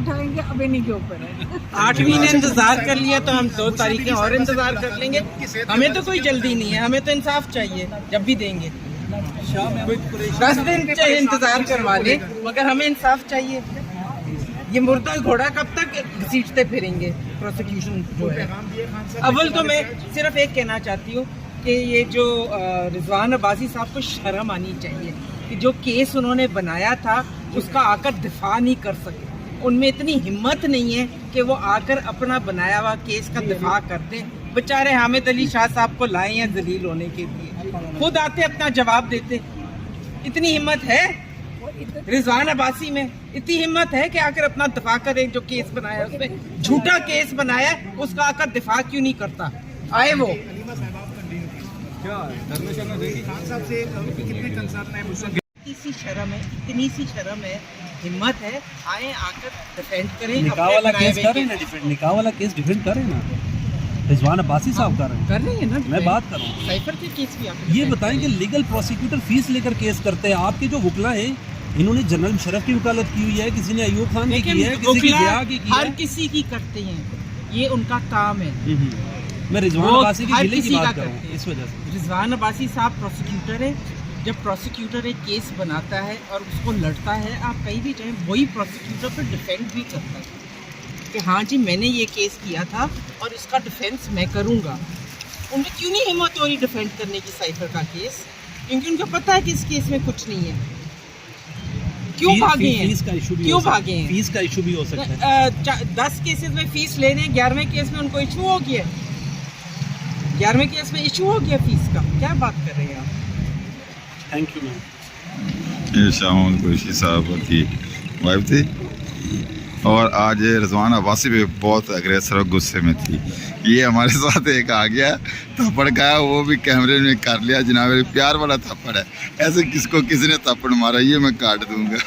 उठाएंगे, अब इन्हीं के ऊपर है। 8वीं ने इंतजार कर लिया तो हम 2 तारीखें और इंतजार कर लेंगे। हमें तो कोई जल्दी नहीं है, हमें तो इंसाफ चाहिए, जब भी देंगे 10 दिन चाहे इंतजार करवा ले, मगर हमें इंसाफ चाहिए। ये मुर्दा घोड़ा कब तक घसीटते फिरेंगे प्रोसिक्यूशन जो है। अव्वल तो मैं सिर्फ एक कहना चाहती हूँ कि ये जो रिजवान अब्बासी साहब को शर्म आनी चाहिए कि जो केस उन्होंने बनाया था उसका आकर दिफा नहीं कर सके। उनमें इतनी हिम्मत नहीं है कि वो आकर अपना बनाया हुआ केस का दिफा करते। बेचारे हामिद अली शाह साहब को लाए हैं जलील होने के लिए, खुद आते अपना जवाब देते। इतनी हिम्मत है रिजवान अब्बासी में, इतनी हिम्मत है कि आकर अपना दिफा करे। जो केस बनाया उसने झूठा केस बनाया, उसका आकर दिफा क्यों नहीं करता? आए वो इतनी सी शर्म है, हिम्मत है, आए आकर डिफेंड करें। निकाह वाला केस कर रहे हैं ना, निकाह वाला केस डिफेंड कर रहे हैं ना, रिजवान अब्बासी साहब कर रहे हैं ना। मैं बात कर रहा हूँ साइफर के केस भी आप ये बताएं कि लीगल प्रोसिक्यूटर फीस लेकर केस करते हैं। आपके जो वकला है इन्होंने जनरल मुशर्रफ की वकालत की हुई है, किसी ने अयूब खान की है, किसी की जिया की हर किसी की करते हैं, ये उनका काम है। मैं रिजवान अब्बासी की जिले की बात कर रहा हूँ इस वजह से। रिजवान अब्बासी साहब प्रोसिक्यूटर है। जब प्रोसिक्यूटर एक केस बनाता है और उसको लड़ता है, आप कहीं भी जाएं, वही प्रोसिक्यूटर पर डिफेंड भी करता है कि हाँ जी मैंने ये केस किया था और इसका डिफेंस मैं करूँगा। उनमें क्यों नहीं हिम्मत हो रही डिफेंड करने की साइफर का केस? क्योंकि उनको पता है कि इस केस में कुछ नहीं है। क्यों भागे हैं? क्यों भागे हैं? फीस का इशू भी हो सकता है। 10 केसेस में फीस लेने, 11वें केस में उनको इशू हो गया। 11वें केस में इशू हो गया फीस का। क्या बात कर रहे हैं आप? Thank you ma'am. ये शाम कुरैशी साहब की वाइफ थी और आज रिजवान अब्बासी भी बहुत अग्रेसर और गुस्से में थी। ये हमारे साथ एक आ गया थप्पड़ खाया, वो भी कैमरे में कर लिया। जनाब प्यार वाला थप्पड़ है, ऐसे किसको किसी ने थप्पड़ मारा ये मैं काट दूंगा।